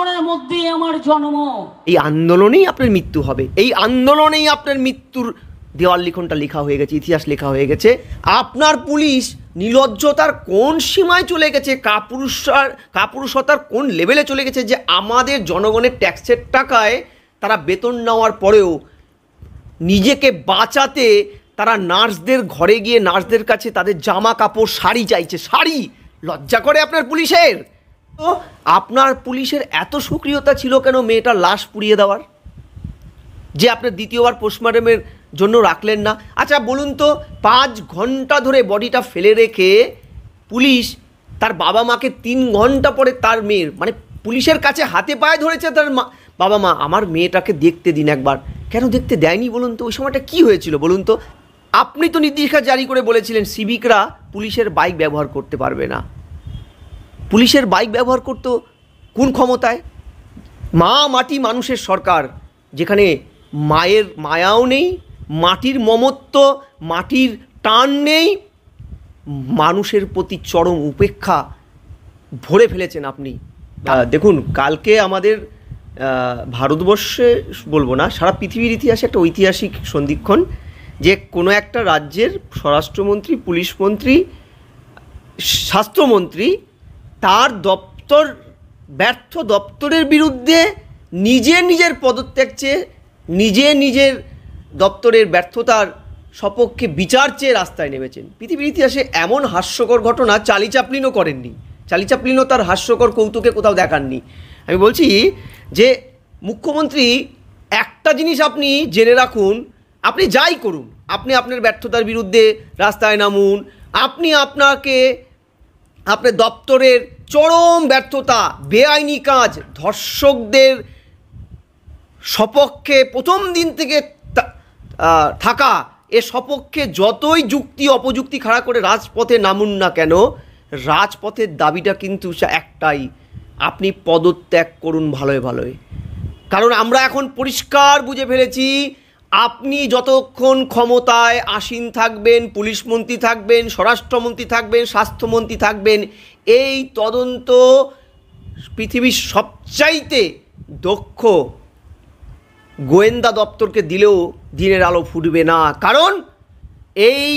আন্দোলনের মধ্যেই আমার জন্ম। এই আন্দোলনেই আপনার মৃত্যু হবে, এই আন্দোলনেই আপনার মৃত্যুর দেওয়াল লিখনটা লেখা হয়ে গেছে, ইতিহাস লেখা হয়ে গেছে। আপনার পুলিশ নির্লজ্জতার কোন সীমায় চলে গেছে, কাপুরুষতার কোন লেভেলে চলে গেছে যে আমাদের জনগণের ট্যাক্সের টাকায় তারা বেতন নেওয়ার পরেও নিজেকে বাঁচাতে তারা নার্সদের ঘরে গিয়ে নার্সদের কাছে তাদের জামা কাপড় শাড়ি চাইছে। শাড়ি! লজ্জা করে আপনার পুলিশের? তো আপনার পুলিশের এত সক্রিয়তা ছিল কেন মেয়েটার লাশ পুড়িয়ে দেওয়ার, যে আপনার দ্বিতীয়বার পোস্টমর্টমের জন্য রাখলেন না? আচ্ছা বলুন তো, 5 ঘন্টা ধরে বডিটা ফেলে রেখে পুলিশ তার বাবা মাকে 3 ঘন্টা পরে তার মেয়ের মানে পুলিশের কাছে হাতে পায়ে ধরেছে তার বাবা মা, আমার মেয়েটাকে দেখতে দিন একবার। কেন দেখতে দেয়নি বলুন তো? ওই সময়টা কি হয়েছিল বলুন তো? আপনি তো নির্দেশিকা জারি করে বলেছিলেন সিভিকরা পুলিশের বাইক ব্যবহার করতে পারবে না। পুলিশের বাইক ব্যবহার করতো কোন ক্ষমতায়? মা মাটি মানুষের সরকার, যেখানে মায়ের মায়াও নেই, মাটির মমত্ব, মাটির টান নেই, মানুষের প্রতি চরম উপেক্ষা ভরে ফেলেছেন আপনি। দেখুন, কালকে আমাদের ভারতবর্ষে বলবো না, সারা পৃথিবীর ইতিহাসে একটা ঐতিহাসিক সন্ধিক্ষণ, যে কোনো একটা রাজ্যের স্বরাষ্ট্রমন্ত্রী, পুলিশ মন্ত্রী, স্বাস্থ্যমন্ত্রী তার ব্যর্থ দপ্তরের বিরুদ্ধে নিজের পদত্যাগ চেয়ে নিজের দপ্তরের ব্যর্থতার সপক্ষে বিচার চেয়ে রাস্তায় নেমেছেন। পৃথিবীর ইতিহাসে এমন হাস্যকর ঘটনা চার্লি চ্যাপলিনও করেননি। চার্লি চ্যাপলিনও তার হাস্যকর কৌতুকে কোথাও দেখাননি। আমি বলছি যে মুখ্যমন্ত্রী, একটা জিনিস আপনি জেনে রাখুন, আপনি যাই করুন, আপনি আপনার ব্যর্থতার বিরুদ্ধে রাস্তায় নামুন, আপনি আপনার দপ্তরের চরম ব্যর্থতা, বেআইনি কাজ, ধর্ষকদের সপক্ষে প্রথম দিন থেকে থাকা, এ সপক্ষে যতই যুক্তি অপযুক্তি খাড়া করে রাজপথে নামুন না কেন, রাজপথের দাবিটা কিন্তু একটাই, আপনি পদত্যাগ করুন ভালোই। কারণ আমরা এখন পরিষ্কার বুঝে ফেলেছি, আপনি যতক্ষণ ক্ষমতায় আসীন থাকবেন, পুলিশ মন্ত্রী থাকবেন, স্বরাষ্ট্রমন্ত্রী থাকবেন, স্বাস্থ্যমন্ত্রী থাকবেন, এই তদন্ত পৃথিবীর সবচাইতে দক্ষ গোয়েন্দা দপ্তরকে দিলেও দিনের আলো ফুটবে না। কারণ এই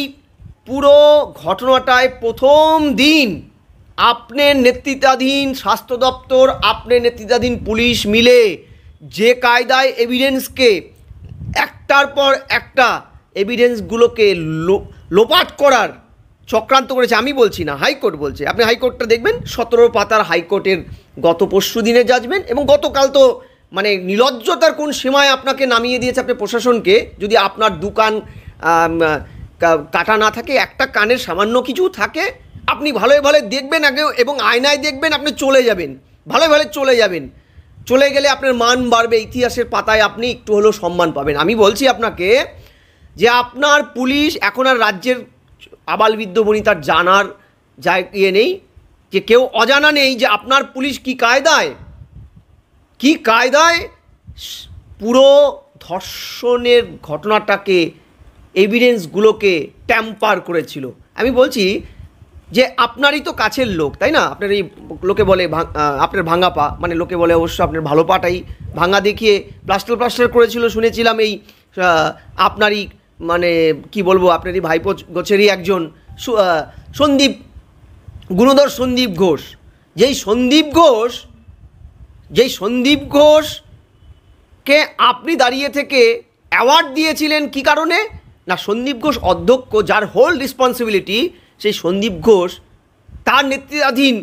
পুরো ঘটনাটায় প্রথম দিন আপনার নেতৃত্বাধীন স্বাস্থ্য দপ্তর, আপনার নেতৃত্বাধীন পুলিশ মিলে যে কায়দায় এভিডেন্সকে একটার পর একটা এভিডেন্সগুলোকে লোপাট করার চক্রান্ত করেছে। আমি বলছি না, হাইকোর্ট বলছে। আপনি হাইকোর্টটা দেখবেন, 17 পাতার হাইকোর্টের গত পরশু দিনের জাজমেন্ট, এবং গতকাল তো মানে নির্লজ্জতার কোন সীমায় আপনাকে নামিয়ে দিয়েছে আপনার প্রশাসনকে। যদি আপনার দুকান কাটা না থাকে, একটা কানের সামান্য কিছু থাকে, আপনি ভালোই দেখবেন আগে, এবং আয়নায় দেখবেন, আপনি চলে যাবেন, ভালোই চলে যাবেন। চলে গেলে আপনার মান বাড়বে, ইতিহাসের পাতায় আপনি একটু হলেও সম্মান পাবেন। আমি বলছি আপনাকে যে আপনার পুলিশ এখন আর রাজ্যের আবালবৃদ্ধ বনিতার জানার ইয়ে নেই, যে কেউ অজানা নেই যে আপনার পুলিশ কি কায়দায় পুরো ধর্ষণের ঘটনাটাকে, এভিডেন্সগুলোকে ট্যাম্পার করেছিল। আমি বলছি যে আপনারই তো কাছের লোক, তাই না? আপনার এই লোকে বলে আপনার ভাঙা পা, মানে লোকে বলে অবশ্য আপনার ভালো পাটাই ভাঙা দেখিয়ে প্লাস্টার করেছিল শুনেছিলাম। এই আপনারই মানে কি বলবো, আপনারই ভাইপো গোছেরই একজন গুণধর সন্দীপ ঘোষ, যেই সন্দীপ ঘোষকে আপনি দাঁড়িয়ে থেকে অ্যাওয়ার্ড দিয়েছিলেন কি কারণে? না, সন্দীপ ঘোষ অধ্যক্ষ, যার হোল রেসপন্সিবিলিটি, সেই সন্দীপ ঘোষ তার নেতৃত্বাধীন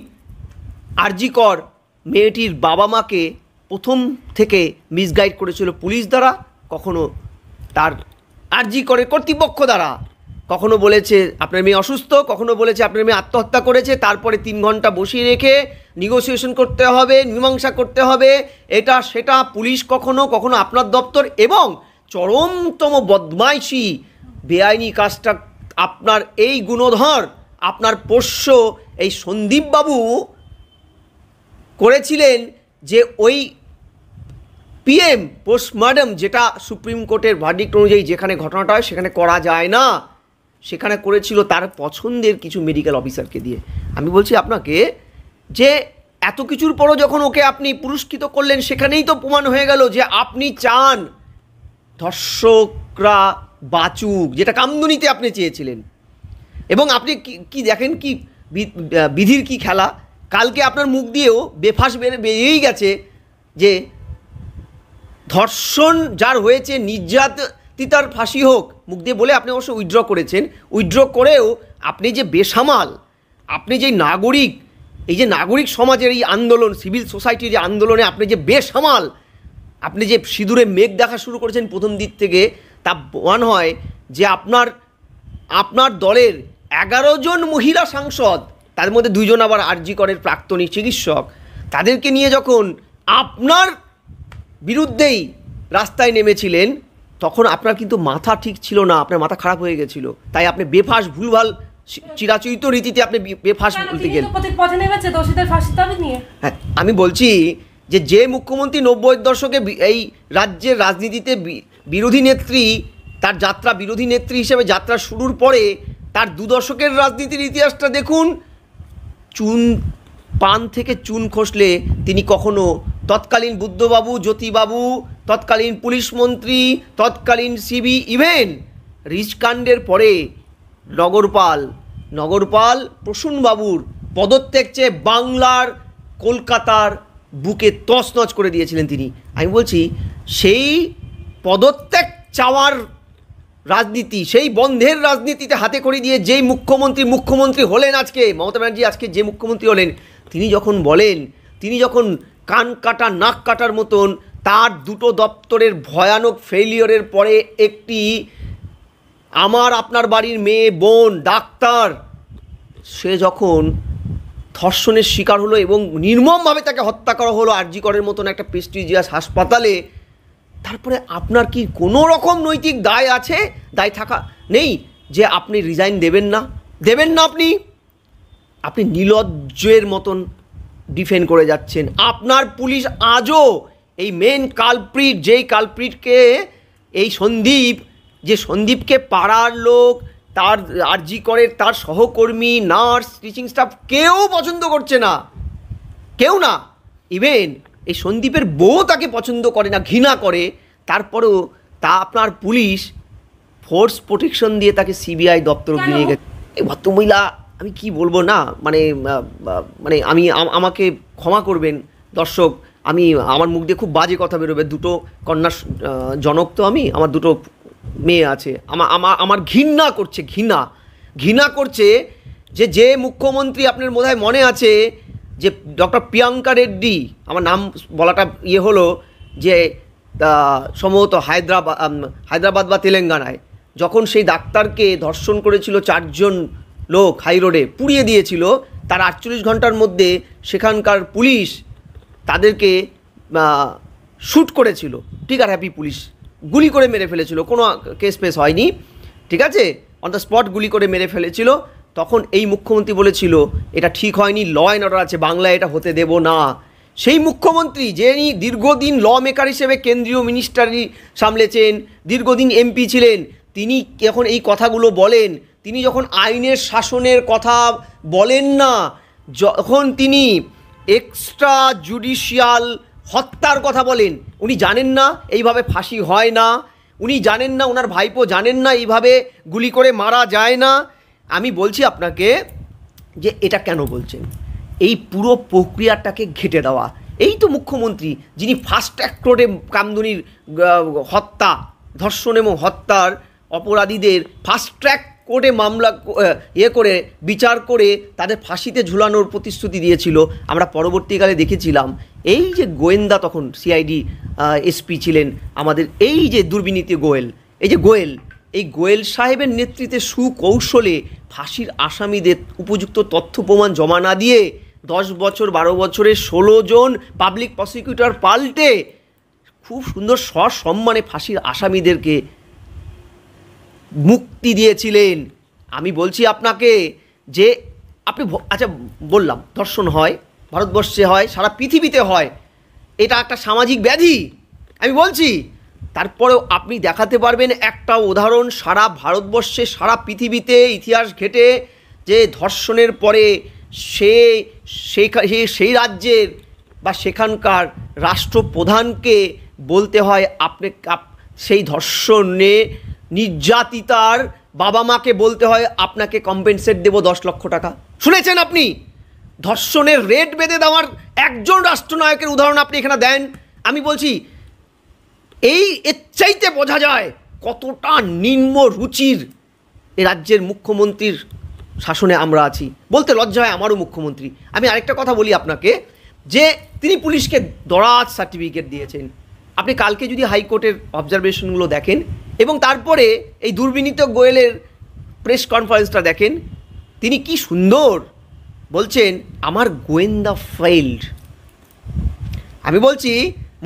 আরজিকর মেয়েটির বাবা মাকে প্রথম থেকে মিসগাইড করেছিল পুলিশ দ্বারা, কখনো তার আরজিকরের কর্তৃপক্ষ দ্বারা। কখনো বলেছে আপনার মেয়ে অসুস্থ, কখনো বলেছে আপনার মেয়ে আত্মহত্যা করেছে, তারপরে 3 ঘন্টা বসিয়ে রেখে নেগোসিয়েশন করতে হবে, মীমাংসা করতে হবে, এটা সেটা পুলিশ কখনো আপনার দপ্তর, এবং চরমতম বদমাইশি বেআইনি কাজটা আপনার এই গুণধর, আপনার পোষ্য এই সন্দীপবাবু করেছিলেন। যে ওই পিএম পোস্টমর্টম, যেটা সুপ্রিম কোর্টের ভার্ডিক্ট অনুযায়ী যেখানে ঘটনাটা হয় সেখানে করা যায় না, সেখানে করেছিল তার পছন্দের কিছু মেডিকেল অফিসারকে দিয়ে। আমি বলছি আপনাকে যে এত কিছুর পরও যখন ওকে আপনি পুরস্কৃত করলেন, সেখানেই তো প্রমাণ হয়ে গেল যে আপনি চান ধর্ষকরা বাঁচুক, যেটা কামদুনিতে আপনি চেয়েছিলেন। এবং আপনি কি দেখেন কি বিধির কি খেলা, কালকে আপনার মুখ দিয়েও বেফাঁস বেরিয়েই গেছে যে ধর্ষণ যার হয়েছে নির্যাতিতার ফাঁসি হোক, মুখ দিয়ে বলে আপনি অবশ্য উইথড্র করেছেন। উইথড্র করেও আপনি যে বেসামাল, আপনি যে নাগরিক, এই যে নাগরিক সমাজের এই আন্দোলন, সিভিল সোসাইটির যে আন্দোলনে আপনি যে বেসামাল, আপনি যে সিঁদুরে মেঘ দেখা শুরু করেছেন প্রথম দিক থেকে, তা প্রমাণ হয় যে আপনার দলের 11 জন মহিলা সাংসদ, তার মধ্যে 2 জন আবার আরজি করের প্রাক্তনী চিকিৎসক, তাদেরকে নিয়ে যখন আপনার বিরুদ্ধেই রাস্তায় নেমেছিলেন, তখন আপনার কিন্তু মাথা ঠিক ছিল না, আপনার মাথা খারাপ হয়ে গেছিল। তাই আপনি বেফাঁস ভুলভাল চিরাচরিত রীতিতে আপনি বেফাঁস বলতে গেলেন। হ্যাঁ, আমি বলছি যে মুখ্যমন্ত্রী 90-এর দশকে এই রাজ্যের রাজনীতিতে বিরোধী নেত্রী, তার যাত্রা বিরোধী নেত্রী হিসেবে যাত্রা শুরুর পরে তার 2 দশকের রাজনীতির ইতিহাসটা দেখুন। পান থেকে চুন খসলে তিনি কখনো তৎকালীন বুদ্ধবাবু, জ্যোতিবাবু, তৎকালীন পুলিশ মন্ত্রী, তৎকালীন সিবি, ইভেন রিচকাণ্ডের পরে নগরপাল প্রসূনবাবুর পদত্যাগ চেয়ে বাংলার, কলকাতার বুকে তছনছ করে দিয়েছিলেন তিনি। আমি বলছি সেই পদত্যাগ চাওয়ার রাজনীতি, সেই বন্ধের রাজনীতিতে হাতে করে দিয়ে যেই মুখ্যমন্ত্রী হলেন আজকে, মমতা ব্যানার্জি আজকে যে মুখ্যমন্ত্রী হলেন, তিনি যখন বলেন, তিনি যখন কান কাটা নাক কাটার মতন তার 2টো দপ্তরের ভয়ানক ফেলিওরের পরে একটি আপনার বাড়ির মেয়ে বোন ডাক্তার, সে যখন ধর্ষণের শিকার হলো এবং নির্মমভাবে তাকে হত্যা করা হলো আরজি করের মতন একটা প্রেস্টিজিয়াস হাসপাতালে, তারপরে আপনার কি কোনো রকম নৈতিক দায় আছে? দায় থাকা নেই যে আপনি রিজাইন দেবেন না। আপনি নির্লজ্জের মতন ডিফেন্ড করে যাচ্ছেন। আপনার পুলিশ আজও এই মেন কালপ্রিট, যেই কালপ্রিটকে এই সন্দীপকে পাড়ার লোক, তার আরজি করের তার সহকর্মী, নার্স, টিচিং স্টাফ কেউ পছন্দ করছে না, কেউ না। ইভেন এই সন্দীপের বউ তাকে পছন্দ করে না, ঘৃণা করে। তারপরেও আপনার পুলিশ ফোর্স প্রোটেকশন দিয়ে তাকে সিবিআই দপ্তর নিয়ে গেছে। এই ভদ্রমহিলা, আমি কি বলবো না, আমাকে ক্ষমা করবেন দর্শক, আমার মুখ দিয়ে খুব বাজে কথা বেরোবে। 2টো কন্যা জনক তো আমি, আমার 2টো মেয়ে আছে, আমার ঘৃণা করছে যে মুখ্যমন্ত্রী, আপনার বোধহয় মনে আছে যে ডক্টর প্রিয়াঙ্কা রেড্ডি, আমার নাম বলাটা হলো যে সম্ভবত হায়দ্রাবাদ বা তেলেঙ্গানায়, যখন সেই ডাক্তারকে ধর্ষণ করেছিল 4 জন লোক, হাই রোডে পুড়িয়ে দিয়েছিল, তার 48 ঘন্টার মধ্যে সেখানকার পুলিশ তাদেরকে শ্যুট করেছিল। ঠিক আর হ্যাপি পুলিশ গুলি করে মেরে ফেলেছিল, কোনো কেস পেস হয়নি, ঠিক আছে, অন দ্য স্পট গুলি করে মেরে ফেলেছিল। তখন এই মুখ্যমন্ত্রী বলেছিল এটা ঠিক হয়নি, ল অ্যান্ড অর্ডার আছে, বাংলায় এটা হতে দেব না। সেই মুখ্যমন্ত্রী, যিনি দীর্ঘদিন ল মেকার হিসেবে কেন্দ্রীয় মিনিস্টারি সামলেছেন, দীর্ঘদিন এমপি ছিলেন, তিনি যখন এই কথাগুলো বলেন, তিনি যখন আইনের শাসনের কথা বলেন না, যখন তিনি এক্সট্রা জুডিশিয়াল হত্যার কথা বলেন, উনি জানেন না এইভাবে ফাঁসি হয় না, উনি জানেন না, ওনার ভাইপো জানেন না এইভাবে গুলি করে মারা যায় না। আমি বলছি আপনাকে যে এটা কেন বলছেন, এই পুরো প্রক্রিয়াটাকে ঘেঁটে দেওয়া। এই তো মুখ্যমন্ত্রী যিনি ফাস্ট ট্র্যাক কোর্টে কামদুনির হত্যা, ধর্ষণ এবং হত্যার অপরাধীদের ফাস্ট ট্র্যাক কোর্টে মামলা করে বিচার করে তাদের ফাঁসিতে ঝুলানোর প্রতিশ্রুতি দিয়েছিল। আমরা পরবর্তীকালে দেখেছিলাম এই যে গোয়েন্দা, তখন সিআইডি এসপি ছিলেন আমাদের এই যে দুর্বিনীতি গোয়েল, এই গোয়েল সাহেবের নেতৃত্বে সুকৌশলে ফাঁসির আসামিদের উপযুক্ত তথ্য প্রমাণ জমা না দিয়ে 10 বছর 12 বছরে 16 জন পাবলিক প্রসিকিউটর পাল্টে খুব সুন্দর সসম্মানে ফাঁসির আসামিদেরকে মুক্তি দিয়েছিলেন। আমি বলছি আপনাকে যে আপনি আচ্ছা বললাম ধর্ষণ হয়, ভারতবর্ষে হয়, সারা পৃথিবীতে হয়, এটা একটা সামাজিক ব্যাধি আমি বলছি। তারপরেও আপনি দেখাতে পারবেন একটা উদাহরণ সারা ভারতবর্ষে, সারা পৃথিবীতে ইতিহাস ঘেটে যে ধর্ষণের পরে সেই রাজ্যের বা সেখানকার রাষ্ট্রপ্রধানকে বলতে হয় আপনি সেই ধর্ষণে নির্যাতিতার বাবা মাকে বলতে হয় আপনাকে কম্পেনসেট দেবো 10 লক্ষ টাকা। শুনেছেন আপনি? ধর্ষণের রেট বেঁধে দেওয়ার একজন রাষ্ট্রনায়কের উদাহরণ আপনি এখানে দেন। আমি বলছি এর চাইতে বোঝা যায় কতটা নিম্ন রুচির এ রাজ্যের মুখ্যমন্ত্রীর শাসনে আমরা আছি। বলতে লজ্জা হয় আমারও মুখ্যমন্ত্রী। আমি আরেকটা কথা বলি আপনাকে, যে তিনি পুলিশকে দরাজ সার্টিফিকেট দিয়েছেন। আপনি কালকে যদি হাইকোর্টের অবজারভেশনগুলো দেখেন এবং তারপরে এই দুর্বিনীত গোয়েলের প্রেস কনফারেন্সটা দেখেন, তিনি কি সুন্দর বলছেন আমার গোয়েন্দা ফেইল্ড। আমি বলছি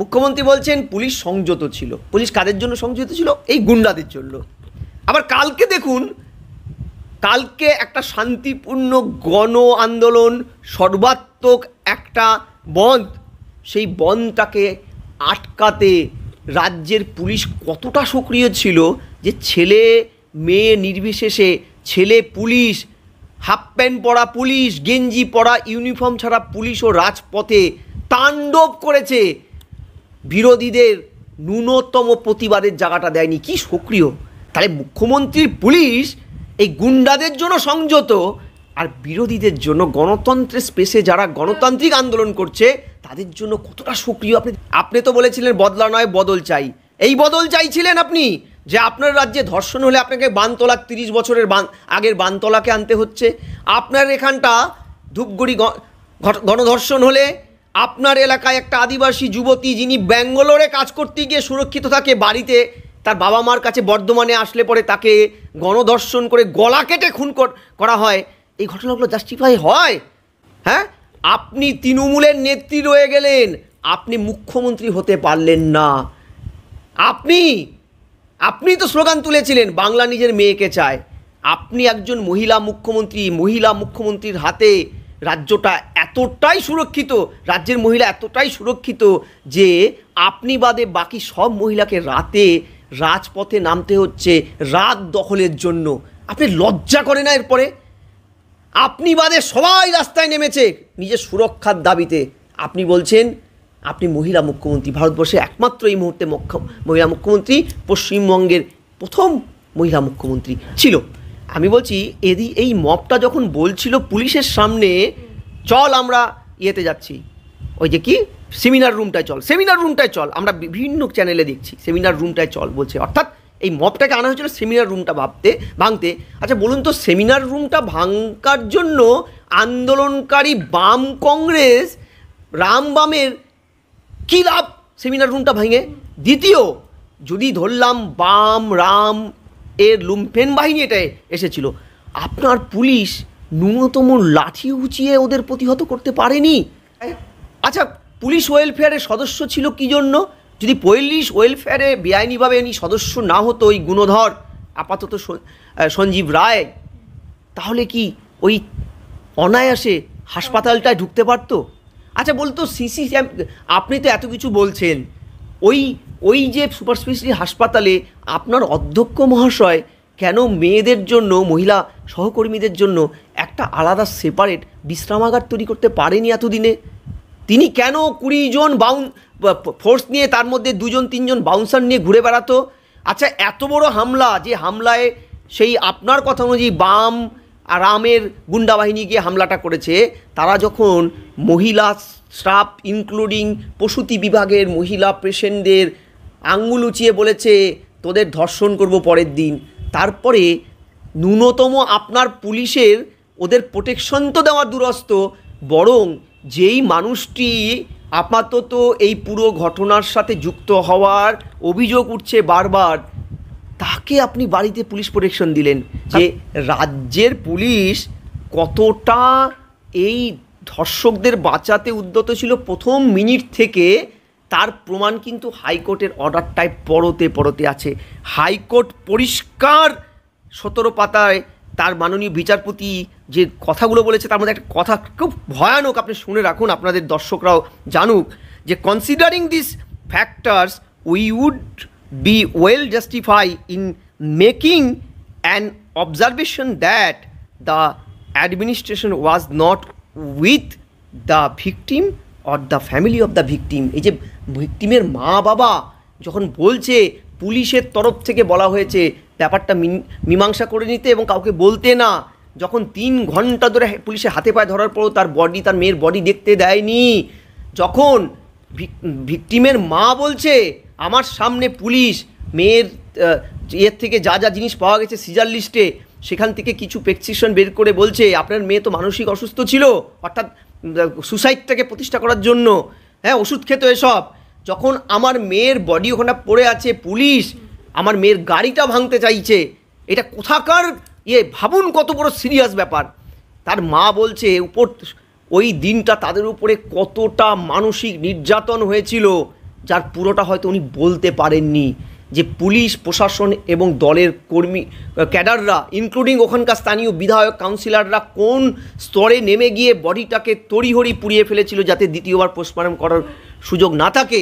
মুখ্যমন্ত্রী বলছেন পুলিশ সংযত ছিল। পুলিশ কাদের জন্য সংযত ছিল? এই গুন্ডাদের জন্য। আবার কালকে দেখুন, কালকে একটা শান্তিপূর্ণ গণ আন্দোলন, সর্বাত্মক একটা বন্ধ, সেই বন্ধটাকে আটকাতে রাজ্যের পুলিশ কতটা সক্রিয় ছিল যে ছেলে মেয়ে নির্বিশেষে ছেলে পুলিশ, হাফ প্যান্ট পরা পুলিশ, গেঞ্জি পরা ইউনিফর্ম ছাড়া পুলিশও রাজপথে তাণ্ডব করেছে। বিরোধীদের ন্যূনতম প্রতিবাদের জায়গাটা দেয়নি। কি সক্রিয়! তাহলে মুখ্যমন্ত্রীর পুলিশ এই গুন্ডাদের জন্য সংযত, আর বিরোধীদের জন্য গণতন্ত্রের স্পেসে যারা গণতান্ত্রিক আন্দোলন করছে তাদের জন্য কতটা সক্রিয়। আপনি তো বলেছিলেন বদলা নয় বদল চাই। এই বদল চাইছিলেন আপনি, যে আপনার রাজ্যে ধর্ষণ হলে আপনাকে বানতলা 30 বছরের আগের বানতলাকে আনতে হচ্ছে। আপনার এখানটা ধূপগুড়ি গণধর্ষণ হলে আপনার এলাকায় একটা আদিবাসী যুবতী যিনি ব্যাঙ্গালোরে কাজ করতে গিয়ে সুরক্ষিত থাকে, বাড়িতে তার বাবা মার কাছে বর্ধমানে আসলে পরে তাকে গণধর্ষণ করে গলা কেটে খুন করা হয়। এই ঘটনাগুলো জাস্টিফাই হয়? হ্যাঁ, আপনি তৃণমূলের নেত্রী রয়ে গেলেন, আপনি মুখ্যমন্ত্রী হতে পারলেন না। আপনি তো স্লোগান তুলেছিলেন বাংলা নিজের মেয়েকে চায়। আপনি একজন মহিলা মুখ্যমন্ত্রীর হাতে রাজ্যটা এতটাই সুরক্ষিত, রাজ্যের মহিলা এতটাই সুরক্ষিত যে আপনি বাদে বাকি সব মহিলাকে রাতে রাজপথে নামতে হচ্ছে রাত দখলের জন্য। আপনি লজ্জা করে না? এরপরে আপনি বাদে সবাই রাস্তায় নেমেছে নিজের সুরক্ষার দাবিতে। আপনি বলছেন আপনি মহিলা মুখ্যমন্ত্রী, ভারতবর্ষে একমাত্র এই মুহূর্তে মহিলা মুখ্যমন্ত্রী, পশ্চিমবঙ্গের প্রথম মহিলা মুখ্যমন্ত্রী ছিল। আমি বলছি এই মবটা যখন বলছিল পুলিশের সামনে চল আমরা ইয়েতে যাচ্ছি, ওই যে কি সেমিনার রুমটায় চল, আমরা বিভিন্ন চ্যানেলে দেখছি সেমিনার রুমটায় চল বলছে, অর্থাৎ এই মবটাকে আনা হয়েছিল সেমিনার রুমটা ভাঙতে। আচ্ছা বলুন তো, সেমিনার রুমটা ভাঙার জন্য আন্দোলনকারী বাম কংগ্রেস বামের কী লাভ সেমিনার রুমটা ভাঙে? দ্বিতীয়, যদি ধরলাম রাম এর লুম্পেন বাহিনী এটা এসেছিল, আপনার পুলিশ ন্যূনতম লাঠি উঁচিয়ে ওদের প্রতিহত করতে পারেনি। আচ্ছা, পুলিশ ওয়েলফেয়ারের সদস্য ছিল কী জন্য? যদি পুলিশ ওয়েলফেয়ারে বেআইনিভাবে উনি সদস্য না হতো, ওই গুণধর আপাতত সঞ্জীব রায়, তাহলে কি ওই অনায়াসে হাসপাতালটায় ঢুকতে পারতো? আচ্ছা বলতো আপনি তো এত কিছু বলছেন, ওই যে সুপার স্পেশালিটি হাসপাতালে আপনার অধ্যক্ষ মহাশয় কেন মেয়েদের জন্য, মহিলা সহকর্মীদের জন্য একটা আলাদা সেপারেট বিশ্রামাগার তৈরি করতে পারেনি এতদিনে? তিনি কেন 20 জন ফোর্স নিয়ে, তার মধ্যে 2-3 জন বাউন্সার নিয়ে ঘুরে বেড়াতো? আচ্ছা, এত বড় হামলা, যে হামলায় সেই আপনার কথা অনুযায়ী রামের গুন্ডা বাহিনী গিয়ে হামলাটা করেছে, তারা যখন মহিলা স্টাফ ইনক্লুডিং প্রসূতি বিভাগের মহিলা পেশেন্টদের আঙ্গুল উঁচিয়ে বলেছে তোদের ধর্ষণ করব পরের দিন, তারপরে ন্যূনতম আপনার পুলিশের ওদের প্রোটেকশন তো দেওয়ার দুরস্ত, বরং যেই মানুষটি আপাতত এই পুরো ঘটনার সাথে যুক্ত হওয়ার অভিযোগ উঠছে বারবার, তাকে আপনি বাড়িতে পুলিশ প্রোটেকশন দিলেন। যে রাজ্যের পুলিশ কতটা এই ধর্ষকদের বাঁচাতে উদ্যত ছিল প্রথম মিনিট থেকে, তার প্রমাণ কিন্তু হাইকোর্টের অর্ডারটায় পড়তে আছে। হাইকোর্ট পরিষ্কার 17 পাতায় তার মাননীয় বিচারপতি যে কথাগুলো বলেছে, তার মধ্যে একটা কথা খুব ভয়ানক, আপনি শুনে রাখুন, আপনাদের দর্শকরাও জানুক, যে considering this factors we would be well justified in making an observation that the administration was not with the victim or the family of the victim. এই যে ভিকটিমের মা বাবা যখন বলছে পুলিশের তরফ থেকে বলা হয়েছে ব্যাপারটা মীমাংসা করে নিতে এবং কাউকে বলতে না, যখন 3 ঘন্টা ধরে পুলিশের হাতে পায়ে ধরার পরও তার বডি, তার মেয়ের বডি দেখতে দেয়নি, যখন ভিকটিমের মা বলছে আমার সামনে পুলিশ মেয়ের এর থেকে যা যা জিনিস পাওয়া গেছে সিজার লিস্টে সেখান থেকে কিছু প্রেসক্রিপশন বের করে বলছে আপনার মেয়ে তো মানসিক অসুস্থ ছিল, অর্থাৎ সুসাইডটাকে প্রতিষ্ঠা করার জন্য, হ্যাঁ ওষুধ খেত এসব, যখন আমার মেয়ের বডি ওখানে পড়ে আছে, পুলিশ আমার মেয়ের গাড়িটা ভাঙতে চাইছে, এটা কোথাকার ভাবুন কত বড় সিরিয়াস ব্যাপার। তার মা বলছে ওই দিনটা তাদের উপরে কতটা মানসিক নির্যাতন হয়েছিল যার পুরোটা হয়তো উনি বলতে পারেননি, যে পুলিশ প্রশাসন এবং দলের কর্মী ক্যাডাররা ইনক্লুডিং ওখানকার স্থানীয় বিধায়ক কাউন্সিলররা কোন স্তরে নেমে গিয়ে বডিটাকে তড়িঘড়ি পুড়িয়ে ফেলেছিল যাতে দ্বিতীয়বার পোস্টমর্টম করার সুযোগ না থাকে।